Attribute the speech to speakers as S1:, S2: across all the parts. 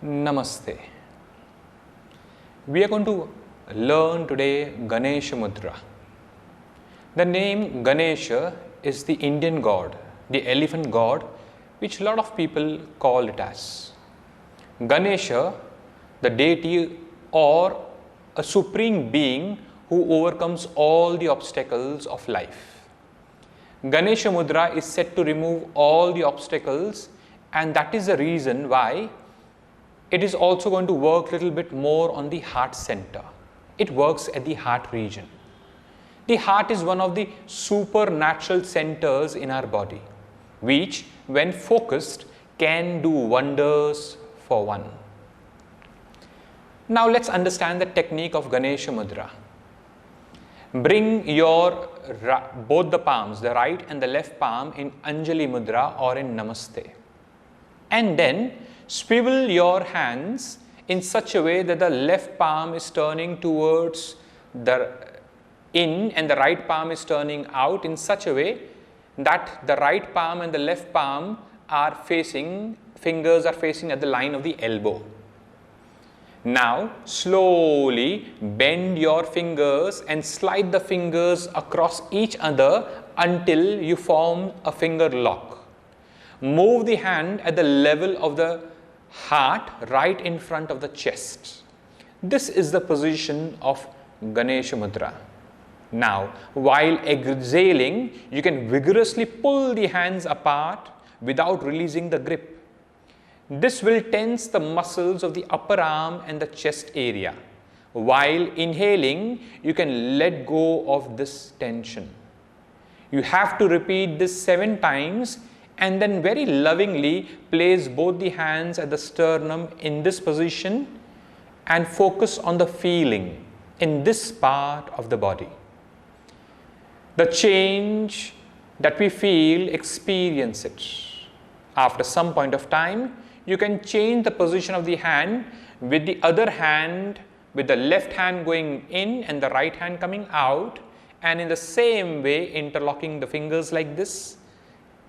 S1: Namaste. We are going to learn today Ganesh Mudra. The name Ganesha is the Indian god, the elephant god, which a lot of people call it as. Ganesha, the deity or a supreme being who overcomes all the obstacles of life. Ganesha Mudra is said to remove all the obstacles, and that is the reason why it is also going to work a little bit more on the heart center. It works at the heart region. The heart is one of the supernatural centers in our body, which when focused can do wonders for one. Now let's understand the technique of Ganesha Mudra. Bring your both the palms, the right and the left palm, in Anjali Mudra or in Namaste. And then swivel your hands in such a way that the left palm is turning towards the in and the right palm is turning out in such a way that the right palm and the left palm are facing, fingers are facing at the line of the elbow. Now slowly bend your fingers and slide the fingers across each other until you form a finger lock. Move the hand at the level of the heart right in front of the chest. This is the position of Ganesha Mudra. Now, while exhaling, you can vigorously pull the hands apart without releasing the grip. This will tense the muscles of the upper arm and the chest area. While inhaling, you can let go of this tension. You have to repeat this 7 times and then very lovingly place both the hands at the sternum in this position and focus on the feeling in this part of the body. The change that we feel, experience it. After some point of time, you can change the position of the hand with the other hand, with the left hand going in and the right hand coming out, and in the same way interlocking the fingers like this,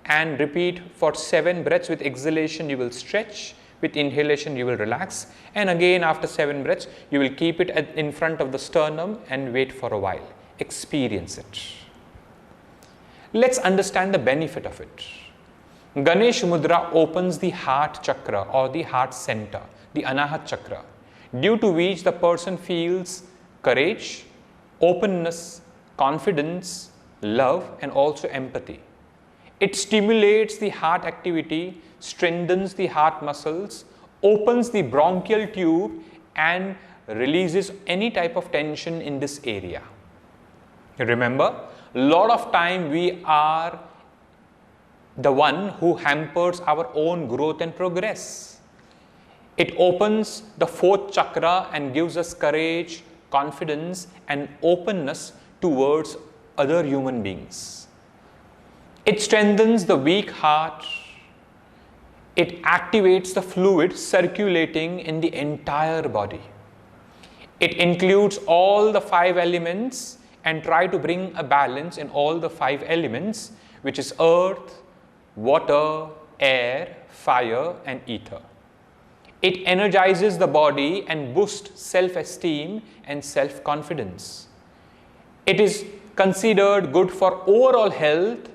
S1: and repeat for 7 breaths. With exhalation you will stretch, with inhalation you will relax, and again after 7 breaths you will keep it in front of the sternum and wait for a while. Experience it. Let's understand the benefit of it. Ganesh Mudra opens the heart chakra or the heart center, the Anahat chakra, due to which the person feels courage, openness, confidence, love, and also empathy. It stimulates the heart activity, strengthens the heart muscles, opens the bronchial tube, and releases any type of tension in this area. Remember, a lot of time we are the one who hampers our own growth and progress. It opens the 4th chakra and gives us courage, confidence, and openness towards other human beings. It strengthens the weak heart. It activates the fluid circulating in the entire body. It includes all the 5 elements and try to bring a balance in all the 5 elements, which is earth, water, air, fire, and ether. It energizes the body and boosts self-esteem and self-confidence. It is considered good for overall health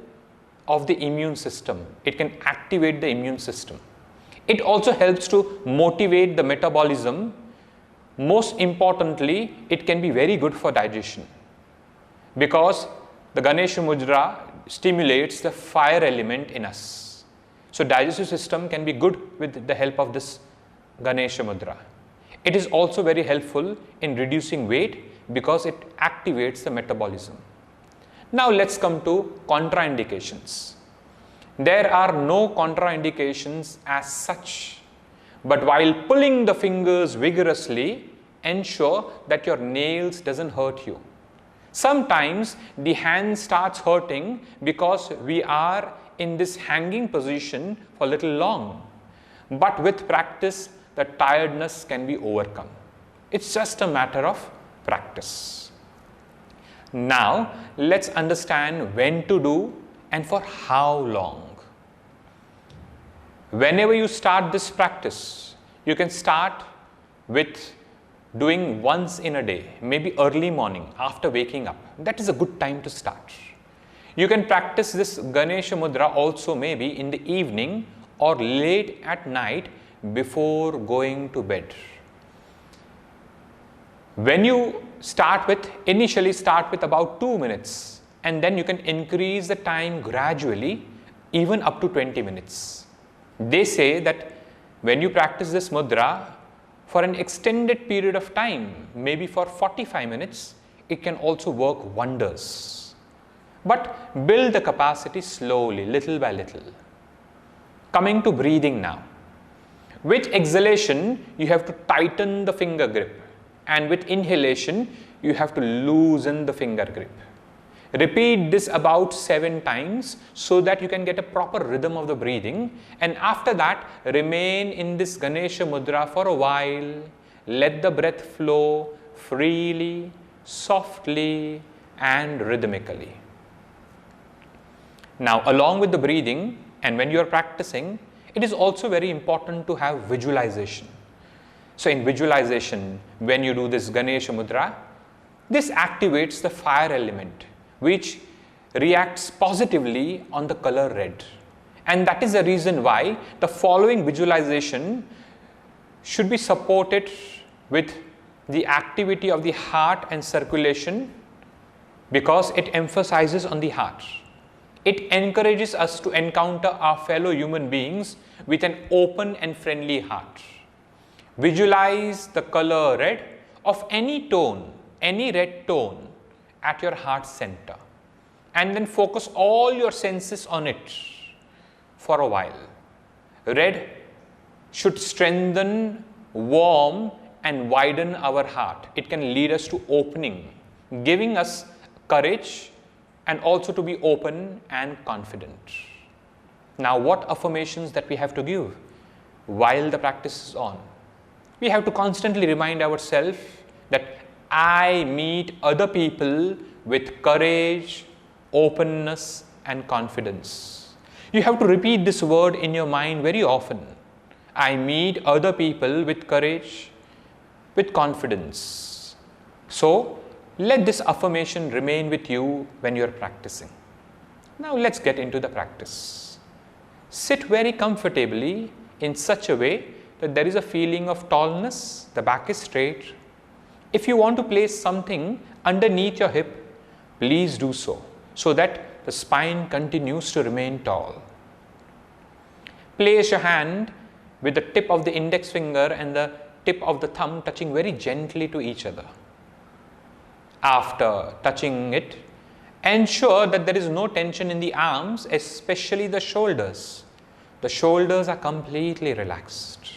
S1: of the immune system. It can activate the immune system. It also helps to motivate the metabolism. Most importantly, it can be very good for digestion, because the Ganesha Mudra stimulates the fire element in us. So digestive system can be good with the help of this Ganesha Mudra. It is also very helpful in reducing weight because it activates the metabolism. Now let's come to contraindications. There are no contraindications as such, but while pulling the fingers vigorously, ensure that your nails doesn't hurt you. Sometimes the hand starts hurting because we are in this hanging position for a little long, but with practice the tiredness can be overcome. It's just a matter of practice. Now let's understand when to do and for how long. Whenever you start this practice, You can start with doing once in a day, maybe early morning after waking up. That is a good time to start. You can practice this Ganesha Mudra also maybe in the evening or late at night before going to bed. When you initially start with about 2 minutes, and then you can increase the time gradually even up to 20 minutes. They say that when you practice this mudra for an extended period of time, maybe for 45 minutes, it can also work wonders. But build the capacity slowly, little by little. Coming to breathing now. With exhalation, you have to tighten the finger grip, and with inhalation, you have to loosen the finger grip. Repeat this about 7 times so that you can get a proper rhythm of the breathing, and after that remain in this Ganesha Mudra for a while. Let the breath flow freely, softly and rhythmically. Now, along with the breathing and when you are practicing, it is also very important to have visualization. So in visualization, when you do this Ganesha Mudra, this activates the fire element, which reacts positively on the color red. And that is the reason why the following visualization should be supported with the activity of the heart and circulation, because it emphasizes on the heart. It encourages us to encounter our fellow human beings with an open and friendly heart. Visualize the color red of any tone, any red tone at your heart center, and then focus all your senses on it for a while. Red should strengthen, warm and widen our heart. It can lead us to opening, giving us courage and also to be open and confident. Now, what affirmations that we have to give while the practice is on? We have to constantly remind ourselves that I meet other people with courage, openness and confidence. You have to repeat this word in your mind very often. I meet other people with courage, with confidence. So, let this affirmation remain with you when you are practicing. Now, let's get into the practice. Sit very comfortably in such a way that there is a feeling of tallness, the back is straight. If you want to place something underneath your hip, please do so that the spine continues to remain tall. Place your hand with the tip of the index finger and the tip of the thumb touching very gently to each other. After touching it, ensure that there is no tension in the arms, especially the shoulders. The shoulders are completely relaxed.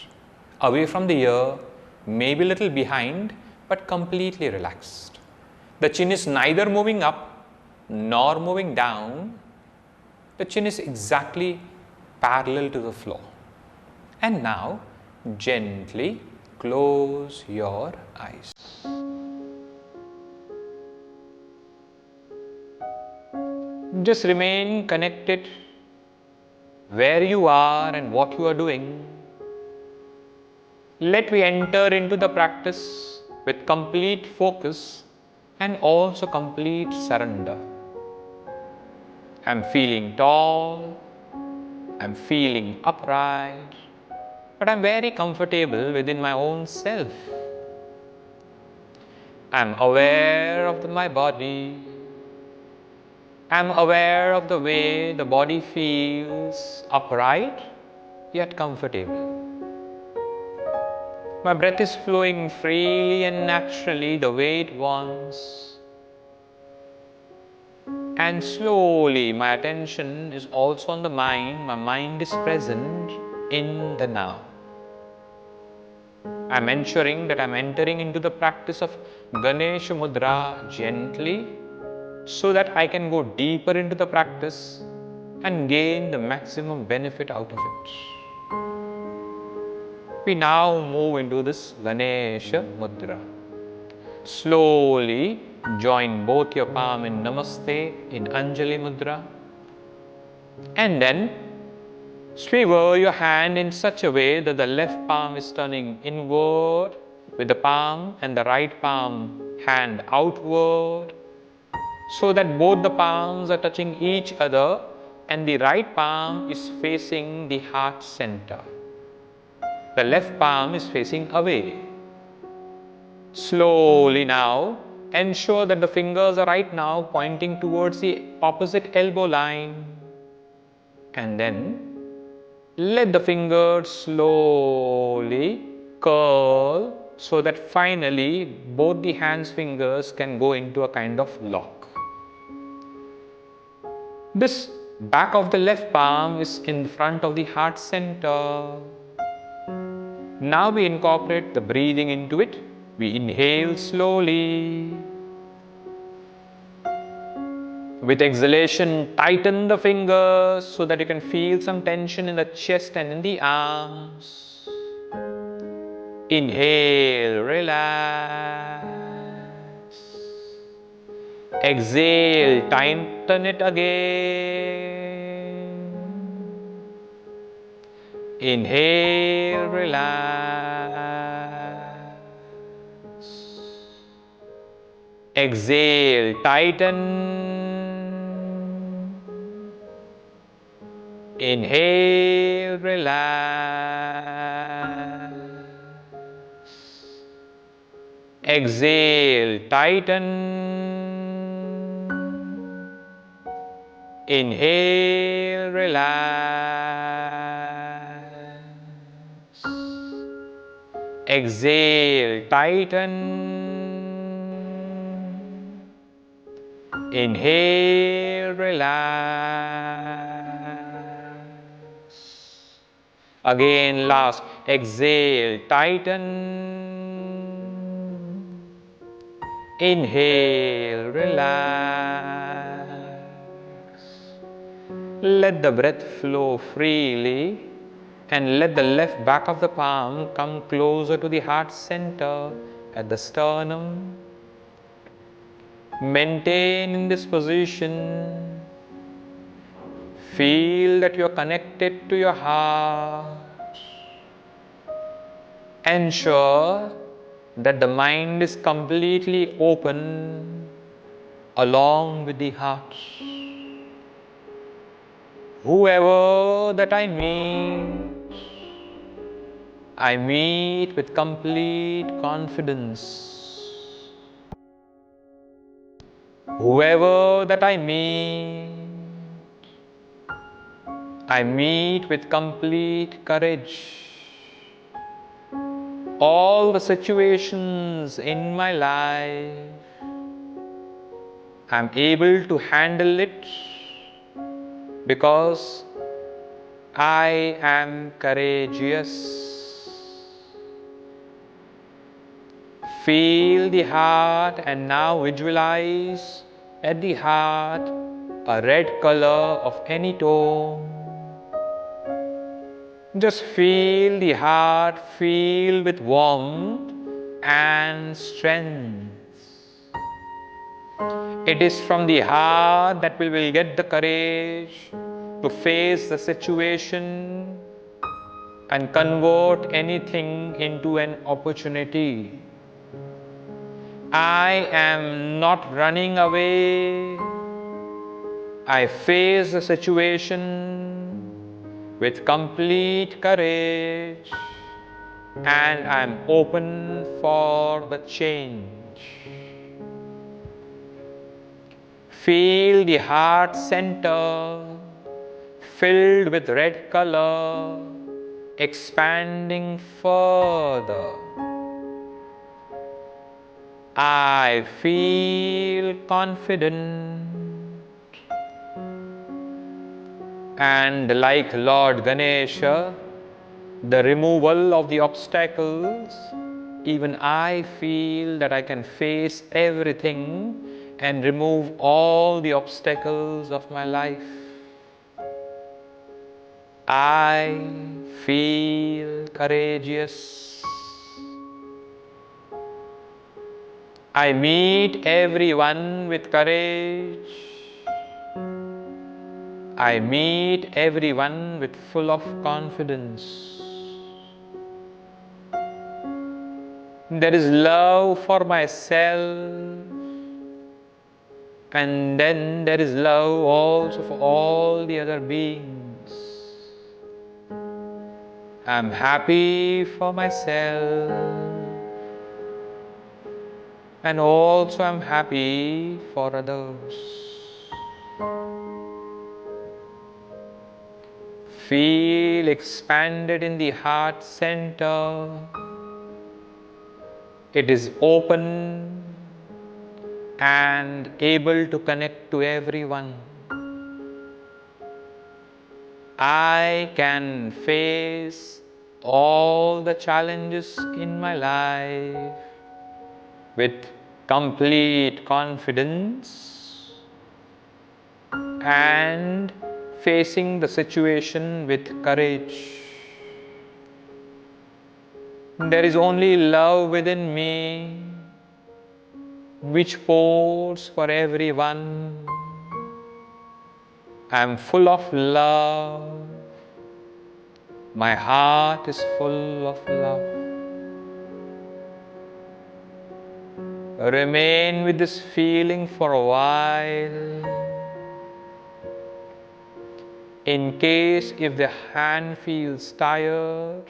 S1: Away from the ear, maybe a little behind, but completely relaxed. The chin is neither moving up nor moving down. The chin is exactly parallel to the floor. And now, gently close your eyes. Just remain connected where you are and what you are doing. Let me enter into the practice with complete focus and also complete surrender. I am feeling tall, I am feeling upright, but I am very comfortable within my own self. I am aware of my body. I am aware of the way the body feels upright yet comfortable. My breath is flowing freely and naturally the way it wants. And slowly my attention is also on the mind. My mind is present in the now. I am ensuring that I am entering into the practice of Ganesha Mudra gently, so that I can go deeper into the practice and gain the maximum benefit out of it. We now move into this Ganesha Mudra. Slowly join both your palm in Namaste, in Anjali Mudra, and then Swivel your hand in such a way that the left palm is turning inward with the palm and the right palm hand outward, so that both the palms are touching each other and the right palm is facing the heart center. The left palm is facing away. Slowly now, ensure that the fingers are right now pointing towards the opposite elbow line, and then let the fingers slowly curl so that finally both the hands' fingers can go into a kind of lock. This back of the left palm is in front of the heart center. Now we incorporate the breathing into it. We inhale slowly. With exhalation, tighten the fingers so that you can feel some tension in the chest and in the arms. Inhale, relax. Exhale, tighten it again. Inhale, relax. Exhale, tighten. Inhale, relax. Exhale, tighten. Inhale, relax. Exhale, tighten. Inhale, relax. Again, last. Exhale, tighten. Inhale, relax. Let the breath flow freely and let the left back of the palm come closer to the heart center at the sternum. Maintain in this position. Feel that you are connected to your heart. Ensure that the mind is completely open along with the heart. Whoever that I meet with complete confidence. Whoever that I meet with complete courage. All the situations in my life, I am able to handle it because I am courageous. Feel the heart and now visualize at the heart a red color of any tone. Just feel the heart filled with warmth and strength. It is from the heart that we will get the courage to face the situation and convert anything into an opportunity. I am not running away. I face the situation with complete courage and I am open for the change. Feel the heart center filled with red color, expanding further. I feel confident. And like Lord Ganesha, the removal of the obstacles, even I feel that I can face everything and remove all the obstacles of my life. I feel courageous. I meet everyone with courage. I meet everyone with full of confidence. There is love for myself, and then there is love also for all the other beings. I am happy for myself, and also I am happy for others. Feel expanded in the heart center. It is open and able to connect to everyone. I can face all the challenges in my life with complete confidence and facing the situation with courage. There is only love within me which pours for everyone. I am full of love. My heart is full of love. Remain with this feeling for a while. In case if the hand feels tired,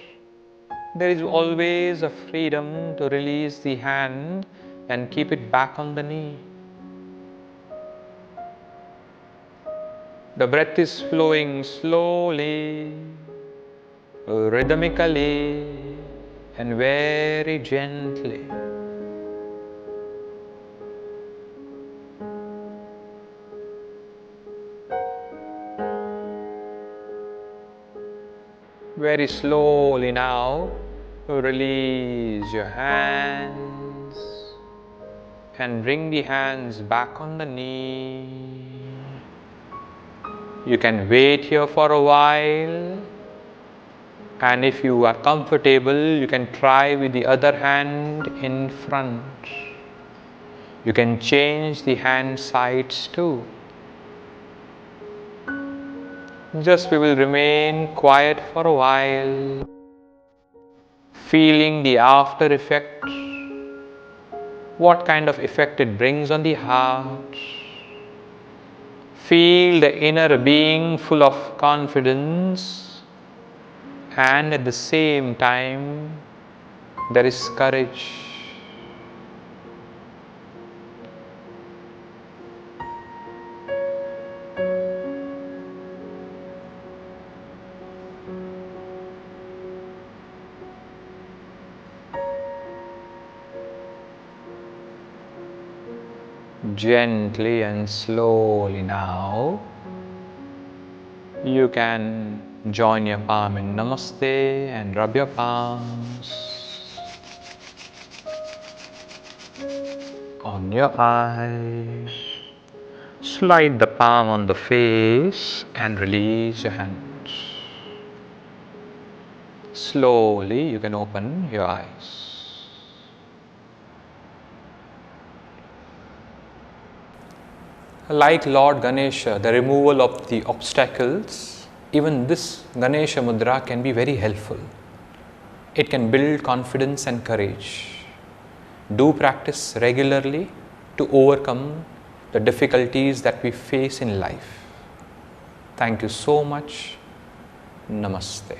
S1: there is always a freedom to release the hand and keep it back on the knee. The breath is flowing slowly, rhythmically, and very gently. Very slowly now, release your hands and bring the hands back on the knee. You can wait here for a while, and if you are comfortable, you can try with the other hand in front. You can change the hand sides too. Just we will remain quiet for a while, feeling the after effect, what kind of effect it brings on the heart. Feel the inner being full of confidence, and at the same time there is courage. Gently and slowly now, you can join your palm in Namaste and rub your palms on your eyes. Slide the palm on the face and release your hands. Slowly you can open your eyes. Like Lord Ganesha, the removal of the obstacles, even this Ganesha Mudra can be very helpful. It can build confidence and courage. Do practice regularly to overcome the difficulties that we face in life. Thank you so much. Namaste.